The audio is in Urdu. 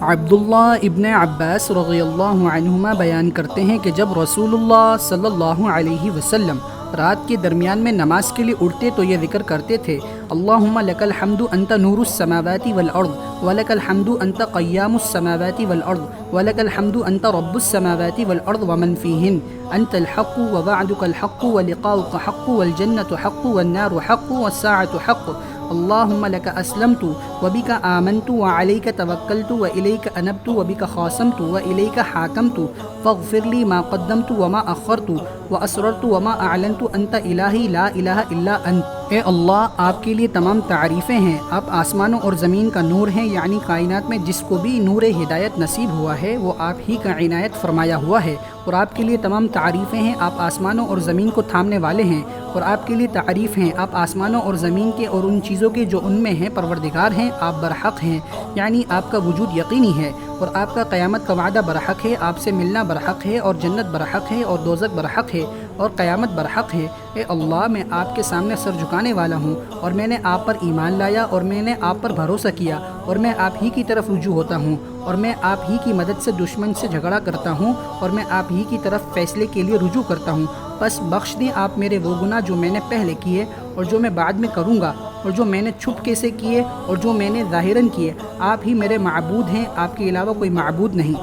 عبداللہ ابن عباس رضی اللہ عنہما بیان کرتے ہیں کہ جب رسول اللہ صلی اللہ علیہ وسلم رات کے درمیان میں نماز کے لیے اٹھتے تو یہ ذکر کرتے تھے: اللہم لک الحمد انت نور السماوات والارض ولک الحمد انت قیام السماوات والارض ولک الحمد انت رب السماوات والارض ومن فیہن انت الحق ووعدک الحق ولقاؤک حق والجنة حق والنار حق والساعة حق اللہم لک اسلمت وبک آمنت وعلیک توکلت وإلیک انبت وبک خاصمت وإلیک حاکمت فاغفر لی ما قدمت وما اخرت واسررت وما اعلنت انت الہی لا الہ الا انت۔ اے اللہ، آپ کے لیے تمام تعریفیں ہیں، آپ آسمانوں اور زمین کا نور ہیں، یعنی کائنات میں جس کو بھی نور ہدایت نصیب ہوا ہے وہ آپ ہی کا عنایت فرمایا ہوا ہے، اور آپ کے لیے تمام تعریفیں ہیں، آپ آسمانوں اور زمین کو تھامنے والے ہیں، اور آپ کے لیے تعریف ہیں، آپ آسمانوں اور زمین کے اور ان چیزوں کے جو ان میں ہیں پروردگار ہیں، آپ برحق ہیں، یعنی آپ کا وجود یقینی ہے، اور آپ کا قیامت کا وعدہ برحق ہے، آپ سے ملنا برحق ہے، اور جنت برحق ہے، اور دوزخ برحق ہے، اور قیامت برحق ہے۔ اے اللہ، میں آپ کے سامنے سر جھکانے والا ہوں، اور میں نے آپ پر ایمان لایا، اور میں نے آپ پر بھروسہ کیا، اور میں آپ ہی کی طرف رجوع ہوتا ہوں، اور میں آپ ہی کی مدد سے دشمن سے جھگڑا کرتا ہوں، اور میں آپ ہی کی طرف فیصلے کے لیے رجوع کرتا ہوں۔ بس بخش دیں آپ میرے وہ گناہ جو میں نے پہلے کیے اور جو میں بعد میں کروں گا، اور جو میں نے چھپکے سے کیے اور جو میں نے ظاہراً کیے۔ آپ ہی میرے معبود ہیں، آپ کے علاوہ کوئی معبود نہیں۔